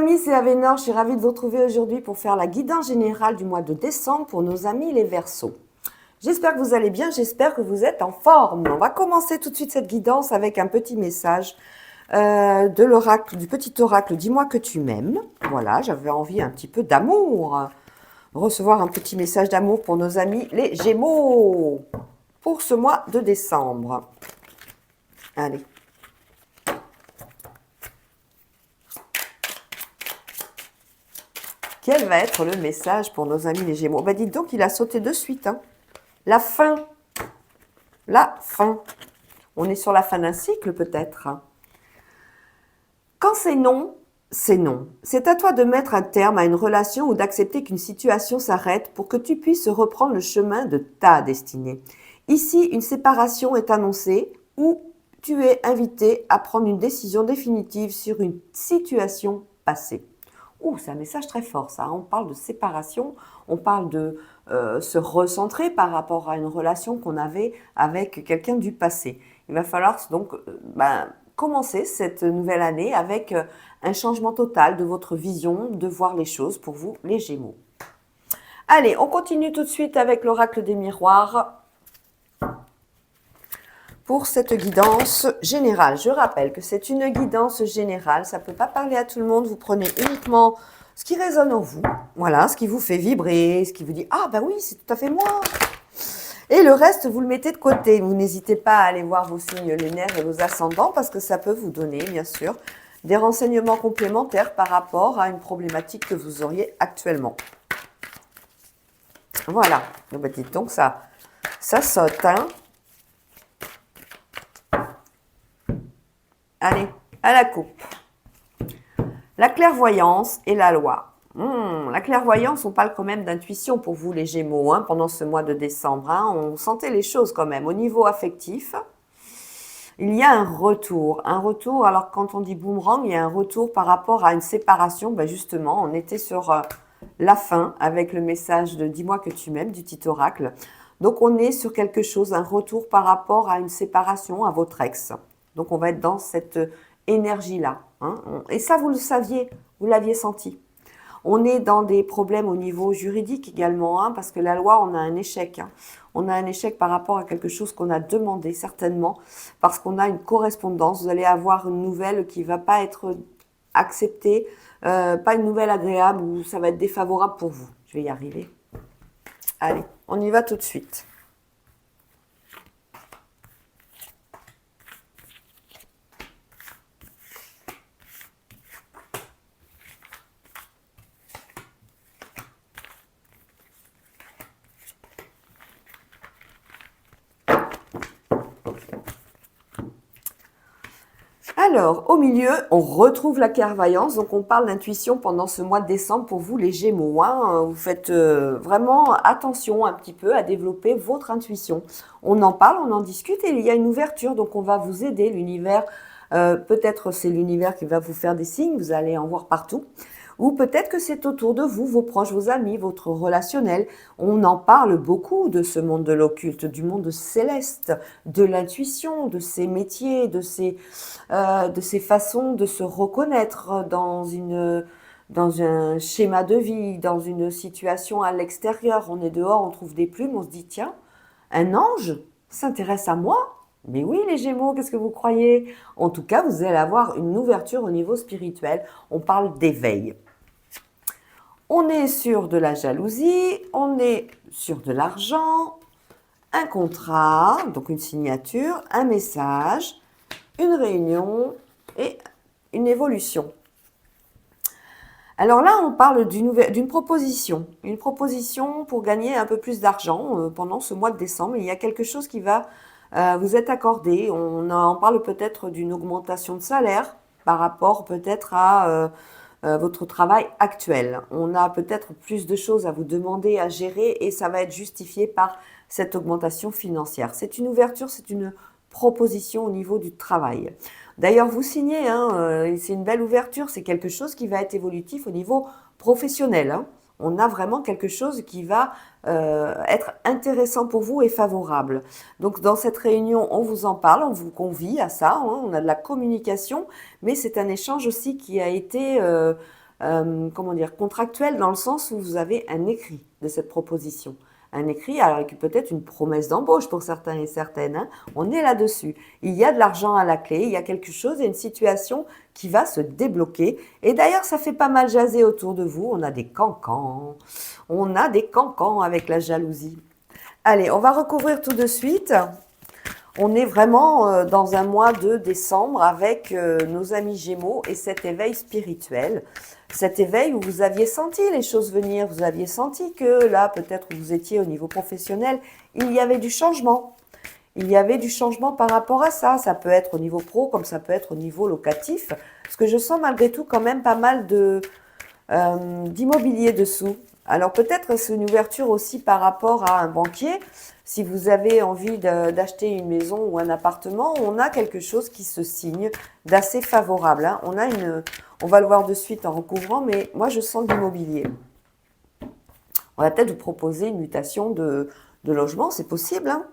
amis, c'est Avénor, je suis ravie de vous retrouver aujourd'hui pour faire la guidance générale du mois de décembre pour nos amis les Verseaux. J'espère que vous allez bien, j'espère que vous êtes en forme. On va commencer tout de suite cette guidance avec un petit message de l'oracle, du petit oracle Dis-moi que tu m'aimes. Voilà, j'avais envie un petit peu d'amour, recevoir un petit message d'amour pour nos amis les Gémeaux pour ce mois de décembre. Allez. Quel va être le message pour nos amis les Gémeaux? Ben dites donc, il a sauté de suite. Hein. La fin. La fin. On est sur la fin d'un cycle peut-être. Quand c'est non, c'est non. C'est à toi de mettre un terme à une relation ou d'accepter qu'une situation s'arrête pour que tu puisses reprendre le chemin de ta destinée. Ici, une séparation est annoncée ou tu es invité à prendre une décision définitive sur une situation passée. C'est un message très fort ça. On parle de séparation, on parle de se recentrer par rapport à une relation qu'on avait avec quelqu'un du passé. Il va falloir donc commencer cette nouvelle année avec un changement total de votre vision de voir les choses pour vous, les Gémeaux. Allez, on continue tout de suite avec l'oracle des miroirs pour cette guidance générale. Je rappelle que c'est une guidance générale, ça ne peut pas parler à tout le monde, vous prenez uniquement ce qui résonne en vous, voilà, ce qui vous fait vibrer, ce qui vous dit « Ah ben oui, c'est tout à fait moi !» Et le reste, vous le mettez de côté. Vous n'hésitez pas à aller voir vos signes lunaires et vos ascendants parce que ça peut vous donner, bien sûr, des renseignements complémentaires par rapport à une problématique que vous auriez actuellement. Voilà, dites donc ça saute, hein. Allez, à la coupe. La clairvoyance et la loi. La clairvoyance, on parle quand même d'intuition pour vous les Gémeaux, hein, pendant ce mois de décembre. Hein, on sentait les choses quand même. Au niveau affectif, il y a un retour. Alors quand on dit boomerang, il y a un retour par rapport à une séparation. Justement, on était sur la fin avec le message de « Dis-moi que tu m'aimes » du petit oracle. Donc on est sur quelque chose, un retour par rapport à une séparation, à votre ex. Donc, on va être dans cette énergie-là. Hein. Et ça, vous le saviez, vous l'aviez senti. On est dans des problèmes au niveau juridique également, hein, parce que la loi, on a un échec. Hein. On a un échec par rapport à quelque chose qu'on a demandé, certainement, parce qu'on a une correspondance. Vous allez avoir une nouvelle qui ne va pas être acceptée, pas une nouvelle agréable, ou ça va être défavorable pour vous. Je vais y arriver. Allez, on y va tout de suite. Alors, au milieu, on retrouve la clairvoyance. Donc, on parle d'intuition pendant ce mois de décembre pour vous, les Gémeaux. Hein. Vous faites vraiment attention un petit peu à développer votre intuition. On en parle, on en discute et il y a une ouverture. Donc, on va vous aider. L'univers, peut-être c'est l'univers qui va vous faire des signes. Vous allez en voir partout. Ou peut-être que c'est autour de vous, vos proches, vos amis, votre relationnel. On en parle beaucoup de ce monde de l'occulte, du monde céleste, de l'intuition, de ces métiers, de ces façons de se reconnaître dans un schéma de vie, dans une situation à l'extérieur. On est dehors, on trouve des plumes, on se dit tiens, un ange s'intéresse à moi? Mais oui, les Gémeaux, qu'est-ce que vous croyez? En tout cas, vous allez avoir une ouverture au niveau spirituel. On parle d'éveil. On est sur de la jalousie, on est sur de l'argent, un contrat, donc une signature, un message, une réunion et une évolution. Alors là, on parle d'une proposition. Une proposition pour gagner un peu plus d'argent pendant ce mois de décembre. Il y a quelque chose qui va vous être accordé. On en parle peut-être d'une augmentation de salaire par rapport peut-être à votre travail actuel. On a peut-être plus de choses à vous demander, à gérer et ça va être justifié par cette augmentation financière. C'est une ouverture, c'est une proposition au niveau du travail. D'ailleurs, vous signez, hein, c'est une belle ouverture, c'est quelque chose qui va être évolutif au niveau professionnel. Hein. On a vraiment quelque chose qui va être intéressant pour vous et favorable. Donc, dans cette réunion, on vous en parle, on vous convie à ça, hein, on a de la communication, mais c'est un échange aussi qui a été comment dire, contractuelle dans le sens où vous avez un écrit de cette proposition. Un écrit, alors avec peut-être une promesse d'embauche pour certains et certaines. Hein. On est là-dessus. Il y a de l'argent à la clé, il y a quelque chose, il y a une situation qui va se débloquer. Et d'ailleurs, ça fait pas mal jaser autour de vous. On a des cancans. On a des cancans avec la jalousie. Allez, on va recouvrir tout de suite. On est vraiment dans un mois de décembre avec nos amis Gémeaux et cet éveil spirituel. Cet éveil où vous aviez senti les choses venir, vous aviez senti que là, peut-être où vous étiez au niveau professionnel, il y avait du changement. Il y avait du changement par rapport à ça. Ça peut être au niveau pro comme ça peut être au niveau locatif. Parce que je sens malgré tout quand même pas mal d'immobilier dessous. Alors peut-être c'est une ouverture aussi par rapport à un banquier. Si vous avez envie d'acheter une maison ou un appartement, on a quelque chose qui se signe d'assez favorable. Hein. On va le voir de suite en recouvrant, mais moi je sens de l'immobilier. On va peut-être vous proposer une mutation de logement, c'est possible. Hein.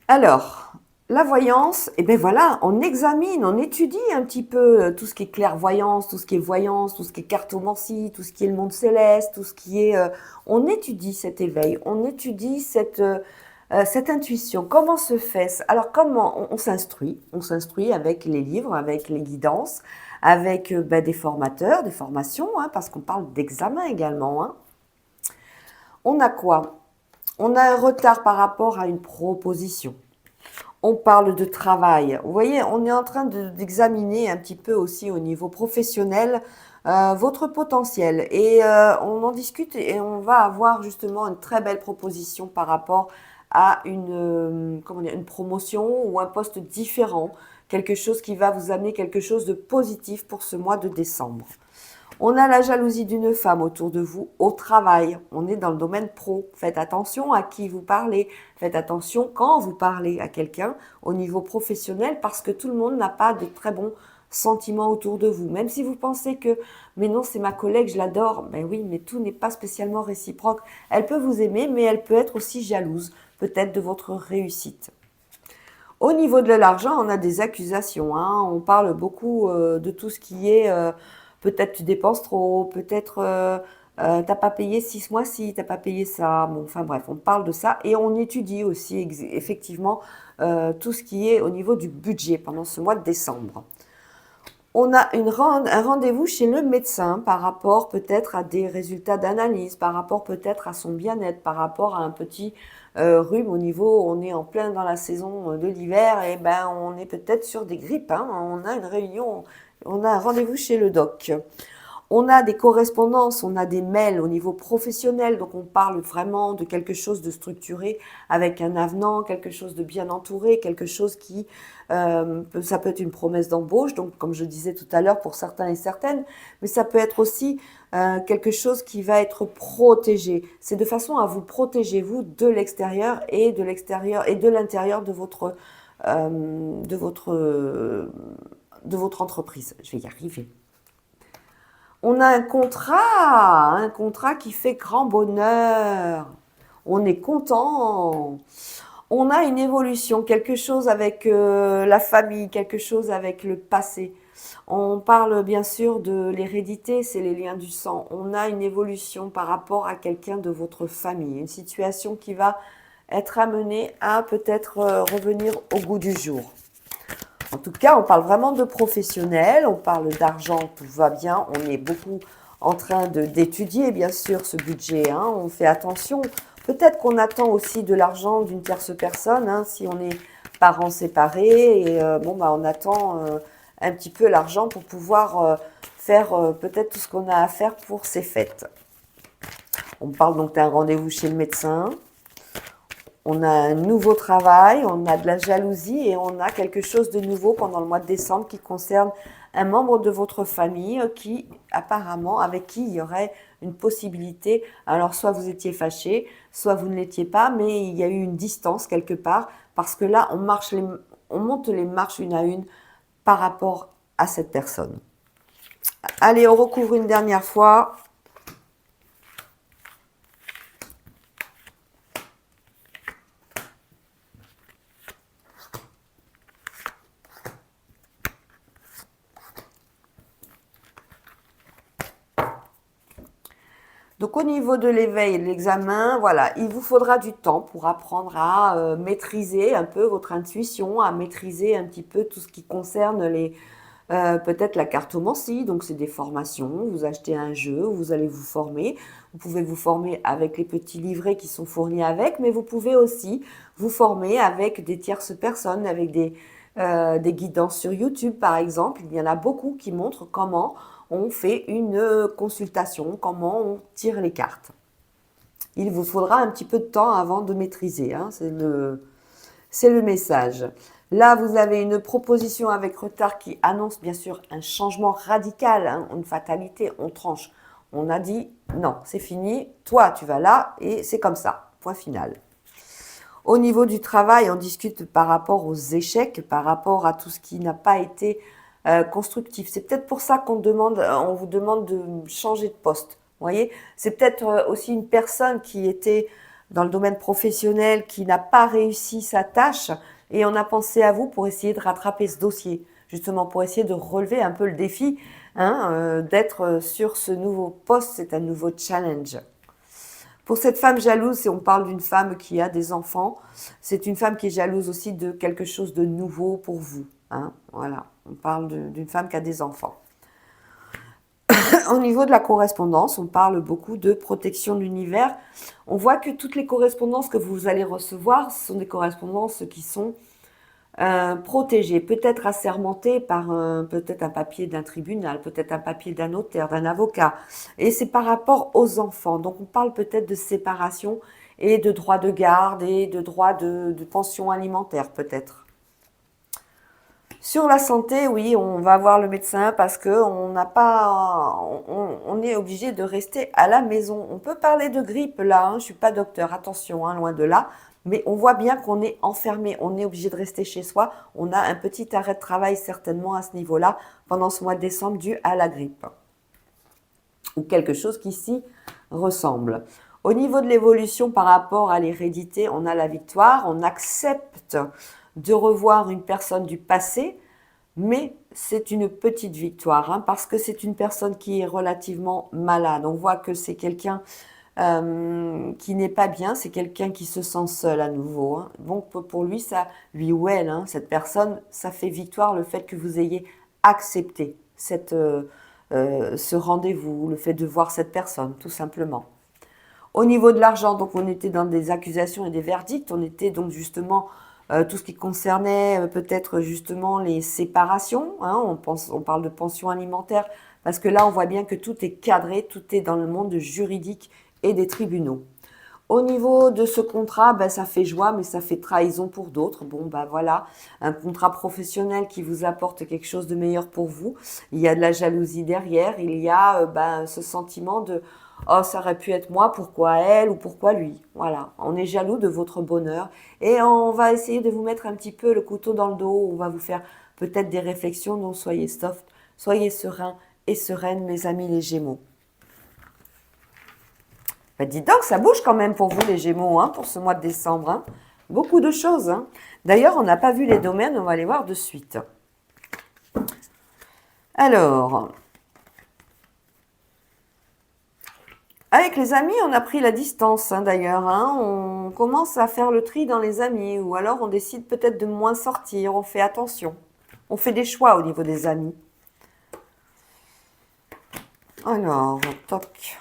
Alors, la voyance, et bien voilà, on examine, on étudie un petit peu tout ce qui est clairvoyance, tout ce qui est voyance, tout ce qui est cartomancie, tout ce qui est le monde céleste, tout ce qui est... on étudie cet éveil, on étudie cette intuition. Comment se fait-ce? Alors, comment on s'instruit? On s'instruit avec les livres, avec les guidances, avec des formateurs, des formations, hein, parce qu'on parle d'examen également. Hein. On a quoi? On a un retard par rapport à une proposition. On parle de travail. Vous voyez, on est en train d'examiner un petit peu aussi au niveau professionnel votre potentiel. Et on en discute et on va avoir justement une très belle proposition par rapport à comment dire, une promotion ou un poste différent. Quelque chose qui va vous amener quelque chose de positif pour ce mois de décembre. On a la jalousie d'une femme autour de vous au travail. On est dans le domaine pro. Faites attention à qui vous parlez. Faites attention quand vous parlez à quelqu'un au niveau professionnel parce que tout le monde n'a pas de très bons sentiments autour de vous. Même si vous pensez que, mais non, c'est ma collègue, je l'adore. Ben oui, mais tout n'est pas spécialement réciproque. Elle peut vous aimer, mais elle peut être aussi jalouse, peut-être de votre réussite. Au niveau de l'argent, on a des accusations. Hein. On parle beaucoup de tout ce qui est peut-être tu dépenses trop, peut-être t'as pas payé 6 mois-ci, t'as pas payé ça. Bon, enfin bref, on parle de ça et on étudie aussi effectivement tout ce qui est au niveau du budget pendant ce mois de décembre. On a un rendez-vous chez le médecin par rapport peut-être à des résultats d'analyse, par rapport peut-être à son bien-être, par rapport à un petit rhume au niveau, on est en plein dans la saison de l'hiver et ben on est peut-être sur des grippes. Hein, on a une réunion, on a un rendez-vous chez le doc. On a des correspondances, on a des mails au niveau professionnel, donc on parle vraiment de quelque chose de structuré avec un avenant, quelque chose de bien entouré, quelque chose qui, ça peut être une promesse d'embauche, donc comme je disais tout à l'heure pour certains et certaines, mais ça peut être aussi quelque chose qui va être protégé. C'est de façon à vous protéger, vous, de l'extérieur et de l'intérieur de votre entreprise. Je vais y arriver. On a un contrat qui fait grand bonheur. On est content. On a une évolution, quelque chose avec la famille, quelque chose avec le passé. On parle bien sûr de l'hérédité, c'est les liens du sang. On a une évolution par rapport à quelqu'un de votre famille, une situation qui va être amenée à peut-être revenir au goût du jour. En tout cas, on parle vraiment de professionnels, on parle d'argent, tout va bien. On est beaucoup en train d'étudier, bien sûr, ce budget. Hein. On fait attention. Peut-être qu'on attend aussi de l'argent d'une tierce personne, hein, si on est parents séparés. Et on attend un petit peu l'argent pour pouvoir faire peut-être tout ce qu'on a à faire pour ces fêtes. On parle donc d'un rendez-vous chez le médecin. On a un nouveau travail, on a de la jalousie et on a quelque chose de nouveau pendant le mois de décembre qui concerne un membre de votre famille qui, apparemment, avec qui il y aurait une possibilité. Alors, soit vous étiez fâché, soit vous ne l'étiez pas, mais il y a eu une distance quelque part parce que là, on monte les marches une à une par rapport à cette personne. Allez, on recouvre une dernière fois. Donc au niveau de l'éveil et de l'examen, voilà, il vous faudra du temps pour apprendre à maîtriser un peu votre intuition, à maîtriser un petit peu tout ce qui concerne les peut-être la cartomancie. Donc c'est des formations, vous achetez un jeu, vous allez vous former. Vous pouvez vous former avec les petits livrets qui sont fournis avec, mais vous pouvez aussi vous former avec des tierces personnes, avec des guidances sur YouTube par exemple. Il y en a beaucoup qui montrent comment on fait une consultation, comment on tire les cartes. Il vous faudra un petit peu de temps avant de maîtriser, hein, c'est le message. Là, vous avez une proposition avec retard qui annonce bien sûr un changement radical, hein, une fatalité, on tranche. On a dit non, c'est fini, toi tu vas là et c'est comme ça, point final. Au niveau du travail, on discute par rapport aux échecs, par rapport à tout ce qui n'a pas été constructif. C'est peut-être pour ça on vous demande de changer de poste. Vous voyez, c'est peut-être aussi une personne qui était dans le domaine professionnel, qui n'a pas réussi sa tâche, et on a pensé à vous pour essayer de rattraper ce dossier, justement pour essayer de relever un peu le défi, hein, d'être sur ce nouveau poste, c'est un nouveau challenge. Pour cette femme jalouse, si on parle d'une femme qui a des enfants, c'est une femme qui est jalouse aussi de quelque chose de nouveau pour vous. Hein, voilà, on parle d'une femme qui a des enfants. Au niveau de la correspondance, on parle beaucoup de protection de l'univers. On voit que toutes les correspondances que vous allez recevoir, ce sont des correspondances qui sont protégées, peut-être assermentées par peut-être un papier d'un tribunal, peut-être un papier d'un notaire, d'un avocat. Et c'est par rapport aux enfants. Donc on parle peut-être de séparation et de droit de garde et de droit de pension alimentaire peut-être. Sur la santé, oui, on va voir le médecin parce que on n'a pas, on est obligé de rester à la maison. On peut parler de grippe là, hein, je suis pas docteur, attention, hein, loin de là. Mais on voit bien qu'on est enfermé, on est obligé de rester chez soi. On a un petit arrêt de travail certainement à ce niveau-là pendant ce mois de décembre dû à la grippe. Ou quelque chose qui s'y ressemble. Au niveau de l'évolution par rapport à l'hérédité, on a la victoire, on accepte de revoir une personne du passé, mais c'est une petite victoire, hein, parce que c'est une personne qui est relativement malade. On voit que c'est quelqu'un qui n'est pas bien, c'est quelqu'un qui se sent seul à nouveau. Hein. Donc pour lui, ça, lui ou elle, hein, cette personne, ça fait victoire le fait que vous ayez accepté ce rendez-vous, le fait de voir cette personne, tout simplement. Au niveau de l'argent, donc on était dans des accusations et des verdicts, on était donc justement tout ce qui concernait peut-être justement les séparations, hein, on parle de pension alimentaire, parce que là on voit bien que tout est cadré, tout est dans le monde juridique et des tribunaux. Au niveau de ce contrat, ben, ça fait joie, mais ça fait trahison pour d'autres. Bon, ben voilà, un contrat professionnel qui vous apporte quelque chose de meilleur pour vous. Il y a de la jalousie derrière, il y a ce sentiment de oh, ça aurait pu être moi, pourquoi elle ou pourquoi lui. Voilà, on est jaloux de votre bonheur et on va essayer de vous mettre un petit peu le couteau dans le dos. On va vous faire peut-être des réflexions, donc soyez soft, soyez serein et sereine, mes amis les Gémeaux. Ben, dis donc, ça bouge quand même pour vous les Gémeaux, hein, pour ce mois de décembre. Hein. Beaucoup de choses. Hein. D'ailleurs, on n'a pas vu les domaines, on va les voir de suite. Alors, avec les amis, on a pris la distance hein, d'ailleurs. Hein. On commence à faire le tri dans les amis, ou alors on décide peut-être de moins sortir, on fait attention. On fait des choix au niveau des amis. Alors, toc.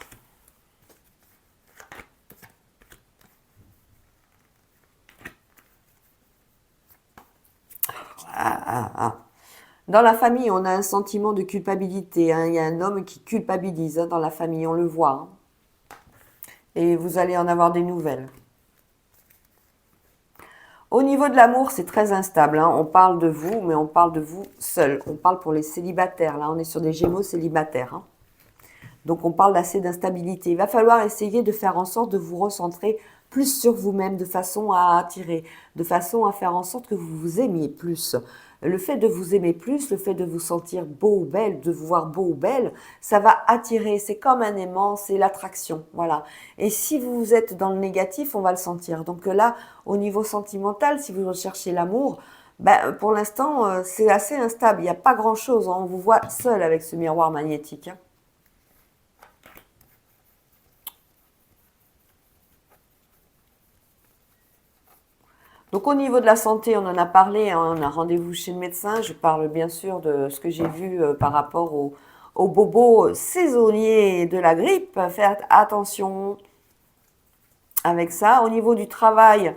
Dans la famille, on a un sentiment de culpabilité. Hein. Il y a un homme qui culpabilise hein, dans la famille, on le voit. Hein. Et vous allez en avoir des nouvelles. Au niveau de l'amour, c'est très instable. Hein. On parle de vous, mais on parle de vous seul. On parle pour les célibataires. Là, on est sur des Gémeaux célibataires. Hein. Donc, on parle d'assez d'instabilité. Il va falloir essayer de faire en sorte de vous recentrer plus sur vous-même, de façon à attirer, de façon à faire en sorte que vous vous aimiez plus. le fait de vous aimer plus, le fait de vous sentir beau ou belle, de vous voir beau ou belle, ça va attirer. C'est comme un aimant, c'est l'attraction. Voilà. Et si vous êtes dans le négatif, on va le sentir. Donc là, au niveau sentimental, si vous recherchez l'amour, ben, pour l'instant, c'est assez instable. Il n'y a pas grand-chose. On vous voit seul avec ce miroir magnétique. Hein. Donc au niveau de la santé, on en a parlé, hein, on a rendez-vous chez le médecin. Je parle bien sûr de ce que j'ai vu par rapport aux bobos saisonniers de la grippe. Faites attention avec ça. Au niveau du travail,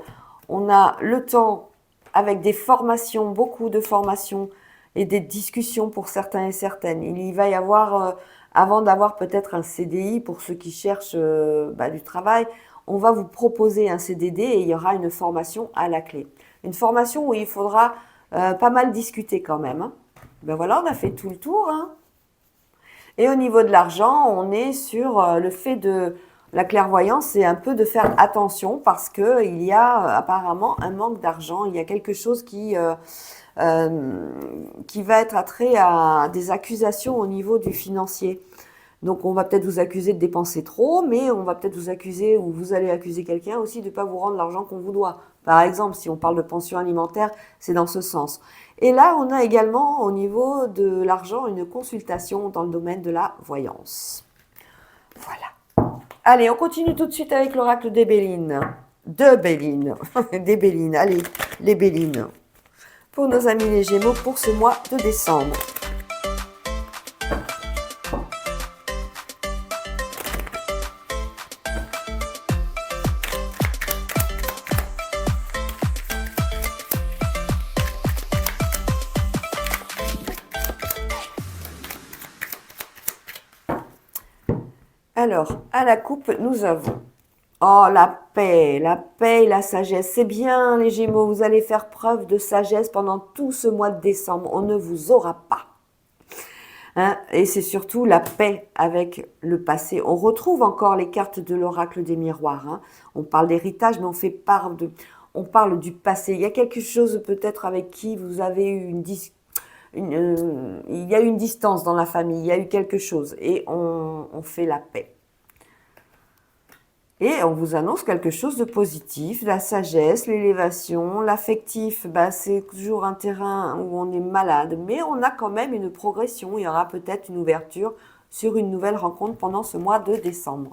on a le temps avec des formations, beaucoup de formations et des discussions pour certains et certaines. Il y va y avoir, avant d'avoir peut-être un CDI pour ceux qui cherchent du travail, on va vous proposer un CDD et il y aura une formation à la clé. Une formation où il faudra pas mal discuter quand même. Hein. Ben voilà, on a fait tout le tour. Hein. Et au niveau de l'argent, on est sur le fait de la clairvoyance, c'est un peu de faire attention parce que il y a apparemment un manque d'argent. Il y a quelque chose qui va être attrait à des accusations au niveau du financier. Donc, on va peut-être vous accuser de dépenser trop, mais on va peut-être vous accuser, ou vous allez accuser quelqu'un aussi de ne pas vous rendre l'argent qu'on vous doit. Par exemple, si on parle de pension alimentaire, c'est dans ce sens. Et là, on a également, au niveau de l'argent, une consultation dans le domaine de la voyance. Voilà. Allez, on continue tout de suite avec l'oracle des Bélines. De Béline. Des Bélines. Allez, les Bélines. Pour nos amis les Gémeaux, pour ce mois de décembre. Alors, à la coupe, nous avons la paix et la sagesse. C'est bien, les Gémeaux, vous allez faire preuve de sagesse pendant tout ce mois de décembre. On ne vous aura pas. Hein, et c'est surtout la paix avec le passé. On retrouve encore les cartes de l'oracle des miroirs. Hein. On parle d'héritage, mais on parle du passé. Il y a quelque chose peut-être avec qui vous avez eu il y a eu une distance dans la famille, il y a eu quelque chose et on fait la paix. Et on vous annonce quelque chose de positif, la sagesse, l'élévation, l'affectif, c'est toujours un terrain où on est malade, mais on a quand même une progression, il y aura peut-être une ouverture sur une nouvelle rencontre pendant ce mois de décembre.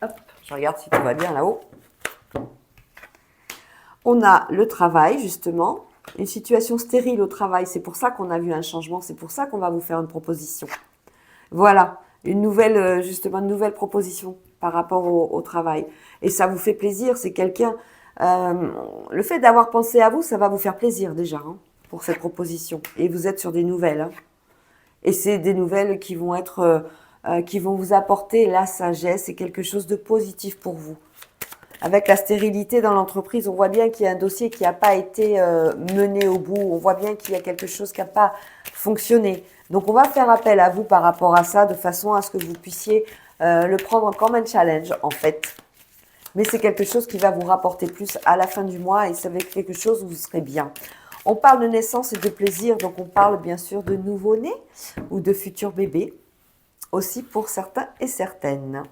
Hop, je regarde si tout va bien là-haut. On a le travail, justement, une situation stérile au travail. C'est pour ça qu'on a vu un changement, c'est pour ça qu'on va vous faire une proposition. Voilà, une nouvelle proposition par rapport au travail. Et ça vous fait plaisir, c'est quelqu'un... le fait d'avoir pensé à vous, ça va vous faire plaisir déjà, hein, pour cette proposition. Et vous êtes sur des nouvelles. Hein. Et c'est des nouvelles qui vont qui vont vous apporter la sagesse et quelque chose de positif pour vous. Avec la stérilité dans l'entreprise, on voit bien qu'il y a un dossier qui n'a pas été mené au bout. On voit bien qu'il y a quelque chose qui n'a pas fonctionné. Donc, on va faire appel à vous par rapport à ça, de façon à ce que vous puissiez le prendre comme un challenge, en fait. Mais c'est quelque chose qui va vous rapporter plus à la fin du mois et c'est avec quelque chose où vous serez bien. On parle de naissance et de plaisir, donc on parle bien sûr de nouveau-nés ou de futurs bébés, aussi pour certains et certaines.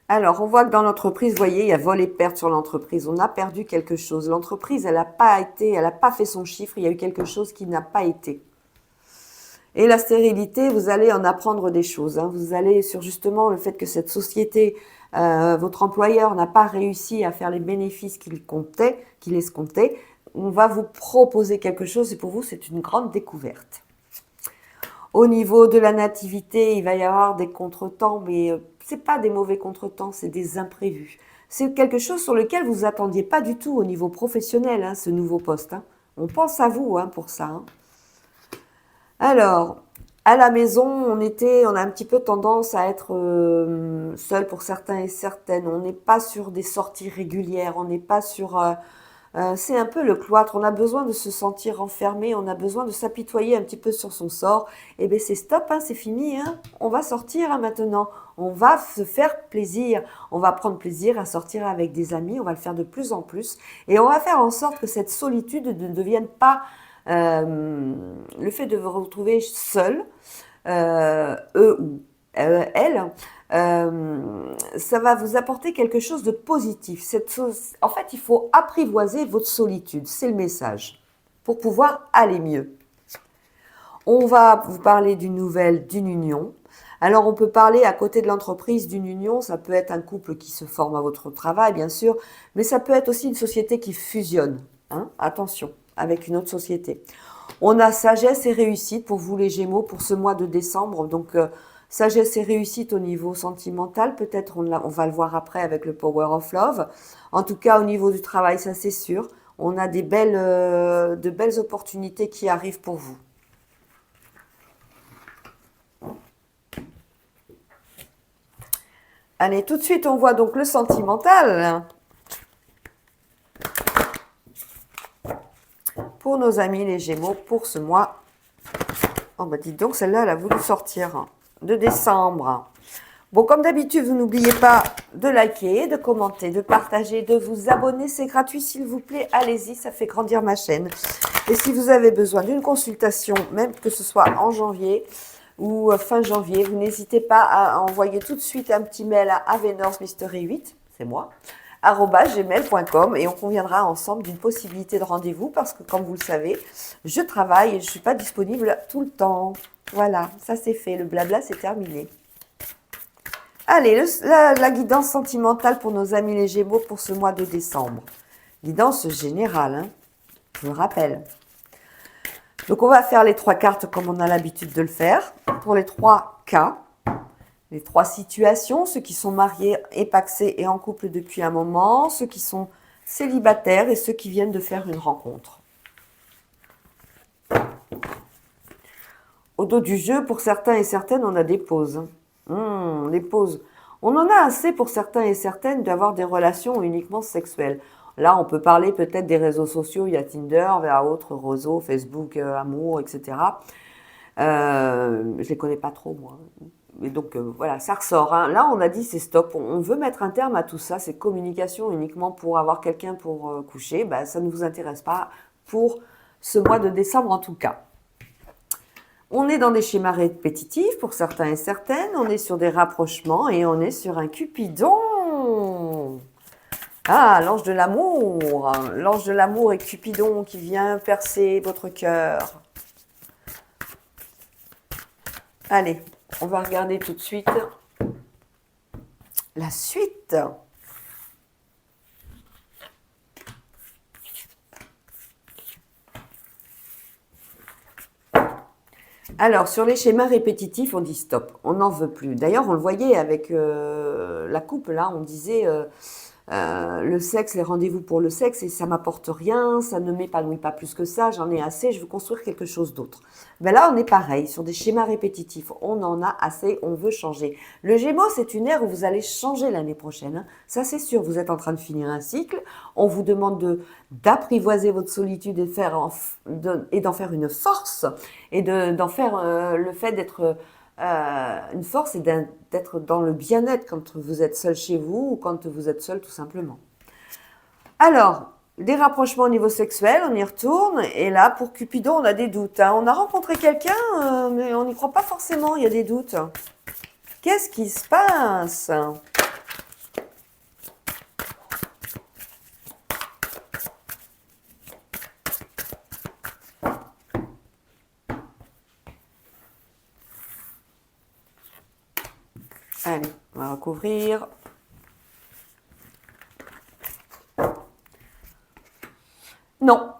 Alors, on voit que dans l'entreprise, vous voyez, il y a vol et perte sur l'entreprise. On a perdu quelque chose. L'entreprise, elle n'a pas fait son chiffre. Il y a eu quelque chose qui n'a pas été. Et la stérilité, vous allez en apprendre des choses. Hein. Vous allez sur justement le fait que cette société, votre employeur n'a pas réussi à faire les bénéfices qu'il escomptait. On va vous proposer quelque chose et pour vous, c'est une grande découverte. Au niveau de la nativité, il va y avoir des contretemps, mais ce n'est pas des mauvais contretemps, c'est des imprévus. C'est quelque chose sur lequel vous ne vous attendiez pas du tout au niveau professionnel, hein, ce nouveau poste. Hein. On pense à vous pour ça. Hein. Alors, À la maison, on a un petit peu tendance à être seul pour certains et certaines. On n'est pas sur des sorties régulières, on n'est pas sur... c'est un peu le cloître, on a besoin de se sentir enfermé, on a besoin de s'apitoyer un petit peu sur son sort. Eh bien c'est stop, hein, c'est fini, hein. On va sortir hein, maintenant, on va se faire plaisir, on va prendre plaisir à sortir avec des amis, on va le faire de plus en plus et on va faire en sorte que cette solitude ne devienne pas le fait de vous retrouver seul, eux ou elle, ça va vous apporter quelque chose de positif. En fait, il faut apprivoiser votre solitude, c'est le message, pour pouvoir aller mieux. On va vous parler d'une nouvelle, d'une union. Alors, on peut parler à côté de l'entreprise d'une union, ça peut être un couple qui se forme à votre travail, bien sûr, mais ça peut être aussi une société qui fusionne. Hein, attention, avec une autre société. On a sagesse et réussite pour vous les Gémeaux pour ce mois de décembre. Donc, sagesse et réussite au niveau sentimental. Peut-être on va le voir après avec le Power of Love. En tout cas, au niveau du travail, ça c'est sûr. On a de belles opportunités qui arrivent pour vous. Allez, tout de suite, on voit donc le sentimental. Pour nos amis les Gémeaux, pour ce mois. Oh bah dites donc, celle-là, elle a voulu sortir. De décembre. Bon, comme d'habitude, vous n'oubliez pas de liker, de commenter, de partager, de vous abonner. C'est gratuit, s'il vous plaît. Allez-y, ça fait grandir ma chaîne. Et si vous avez besoin d'une consultation, même que ce soit en janvier ou fin janvier, vous n'hésitez pas à envoyer tout de suite un petit mail à avenormystery8, c'est moi, @gmail.com et on conviendra ensemble d'une possibilité de rendez-vous parce que comme vous le savez, je travaille et je ne suis pas disponible tout le temps. Voilà, ça c'est fait, le blabla c'est terminé. Allez, la guidance sentimentale pour nos amis les Gémeaux pour ce mois de décembre. Guidance générale, hein, je le rappelle. Donc on va faire les 3 cartes comme on a l'habitude de le faire. Pour les 3 cas, les 3 situations, ceux qui sont mariés et pacsés et en couple depuis un moment, ceux qui sont célibataires et ceux qui viennent de faire une rencontre. Au dos du jeu, pour certains et certaines, on a des pauses. Des pauses. On en a assez pour certains et certaines d'avoir des relations uniquement sexuelles. Là, on peut parler peut-être des réseaux sociaux, il y a Tinder, vers autres réseaux, Facebook, Amour, etc. Je les connais pas trop, moi. Et donc, voilà, ça ressort. Hein. Là, on a dit, c'est stop. On veut mettre un terme à tout ça. C'est communication uniquement pour avoir quelqu'un pour coucher. Ben, ça ne vous intéresse pas pour ce mois de décembre, en tout cas. On est dans des schémas répétitifs pour certains et certaines. On est sur des rapprochements et on est sur un Cupidon. Ah, l'ange de l'amour. L'ange de l'amour et Cupidon qui vient percer votre cœur. Allez, on va regarder tout de suite la suite. Alors, sur les schémas répétitifs, on dit stop, on n'en veut plus. D'ailleurs, on le voyait avec la couple, là, on disait le sexe, les rendez-vous pour le sexe, et ça m'apporte rien, ça ne m'épanouit pas plus que ça, j'en ai assez, je veux construire quelque chose d'autre. Ben là, on est pareil, sur des schémas répétitifs, on en a assez, on veut changer. Le Gémeaux, c'est une ère où vous allez changer l'année prochaine, hein. Ça c'est sûr, vous êtes en train de finir un cycle, on vous demande d'apprivoiser votre solitude et d'en faire une force, et d'en faire le fait d'être une force et d'être dans le bien-être quand vous êtes seul chez vous ou quand vous êtes seul tout simplement. Alors, des rapprochements au niveau sexuel, on y retourne. Et là, pour Cupidon, on a des doutes. Hein. On a rencontré quelqu'un, mais on n'y croit pas forcément, il y a des doutes. Qu'est-ce qui se passe ? Allez, on va recouvrir. Non.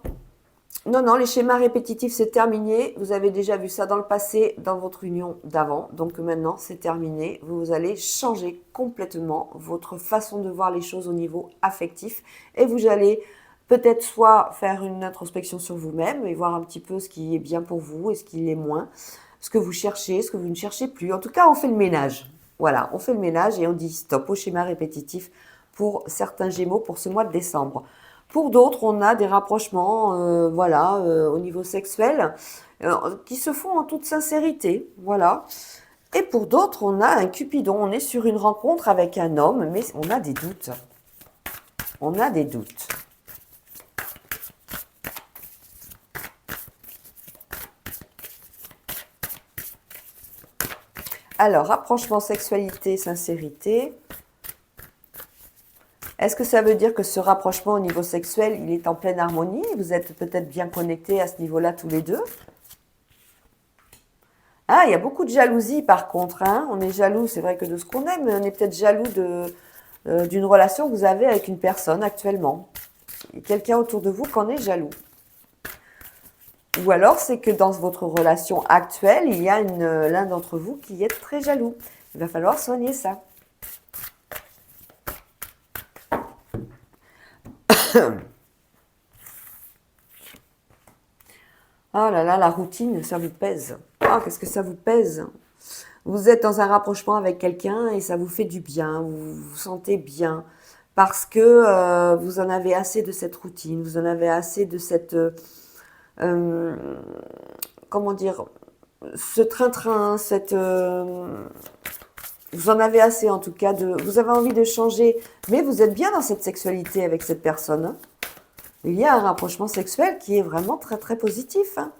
Non, non, les schémas répétitifs, c'est terminé. Vous avez déjà vu ça dans le passé, dans votre union d'avant. Donc maintenant, c'est terminé. Vous allez changer complètement votre façon de voir les choses au niveau affectif. Et vous allez peut-être soit faire une introspection sur vous-même et voir un petit peu ce qui est bien pour vous et ce qui l'est moins. ce que vous cherchez, ce que vous ne cherchez plus. En tout cas, on fait le ménage. Voilà, on fait le ménage et on dit stop au schéma répétitif pour certains Gémeaux pour ce mois de décembre. Pour d'autres, on a des rapprochements au niveau sexuel qui se font en toute sincérité. Voilà. Et pour d'autres, on a un Cupidon. On est sur une rencontre avec un homme, mais on a des doutes. On a des doutes. Alors, rapprochement, sexualité, sincérité. Est-ce que ça veut dire que ce rapprochement au niveau sexuel, il est en pleine harmonie? Vous êtes peut-être bien connectés à ce niveau-là tous les deux? Ah, il y a beaucoup de jalousie par contre, hein. On est jaloux, c'est vrai que de ce qu'on aime, mais on est peut-être jaloux d'une relation que vous avez avec une personne actuellement. Il y a quelqu'un autour de vous qui en est jaloux. Ou alors, c'est que dans votre relation actuelle, il y a l'un d'entre vous qui est très jaloux. Il va falloir soigner ça. Oh là là, la routine, ça vous pèse. Oh, qu'est-ce que ça vous pèse? Vous êtes dans un rapprochement avec quelqu'un et ça vous fait du bien, vous vous sentez bien. Parce que vous en avez assez de cette routine, vous en avez assez de cette... comment dire, ce train-train, vous en avez assez en tout cas, vous avez envie de changer, mais vous êtes bien dans cette sexualité avec cette personne. Hein. Il y a un rapprochement sexuel qui est vraiment très très positif. Hein.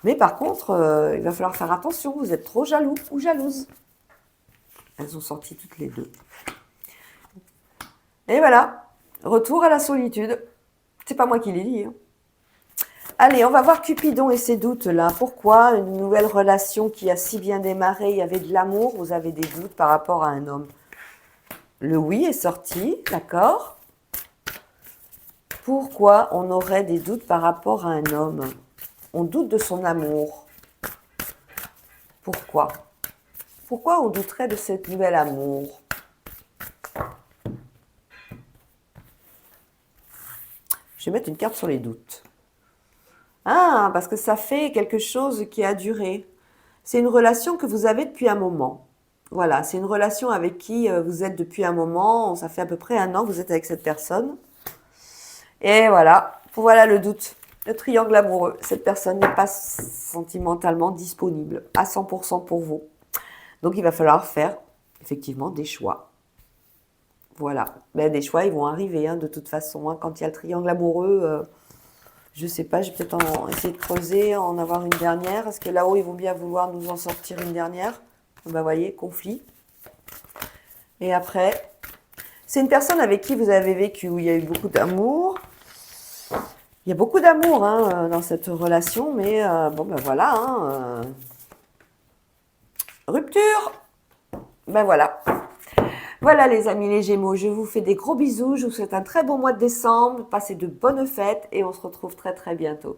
Mais par contre, il va falloir faire attention, vous êtes trop jaloux ou jalouse. Elles ont sorti toutes les deux. Et voilà, retour à la solitude. C'est pas moi qui l'ai dit. Hein. Allez, on va voir Cupidon et ses doutes là. Pourquoi une nouvelle relation qui a si bien démarré, il y avait de l'amour, vous avez des doutes par rapport à un homme? Le oui est sorti, d'accord. Pourquoi on aurait des doutes par rapport à un homme? On doute de son amour. Pourquoi? Pourquoi on douterait de cet nouvel amour? Je vais mettre une carte sur les doutes. Ah, parce que ça fait quelque chose qui a duré. C'est une relation que vous avez depuis un moment. Voilà, c'est une relation avec qui vous êtes depuis un moment. Ça fait à peu près un an que vous êtes avec cette personne. Et voilà, voilà le doute. Le triangle amoureux. Cette personne n'est pas sentimentalement disponible à 100% pour vous. Donc, il va falloir faire effectivement des choix. Voilà. Mais des choix, ils vont arriver hein, de toute façon. Hein. Quand il y a le triangle amoureux... je sais pas, je vais peut-être essayer de creuser, en avoir une dernière. Est-ce que là-haut, ils vont bien vouloir nous en sortir une dernière? Ben, voyez, conflit. Et après, c'est une personne avec qui vous avez vécu, où il y a eu beaucoup d'amour. Il y a beaucoup d'amour hein, dans cette relation, mais bon, ben voilà. Hein, rupture. Ben voilà. Voilà les amis les Gémeaux, je vous fais des gros bisous, je vous souhaite un très bon mois de décembre, passez de bonnes fêtes et on se retrouve très très bientôt.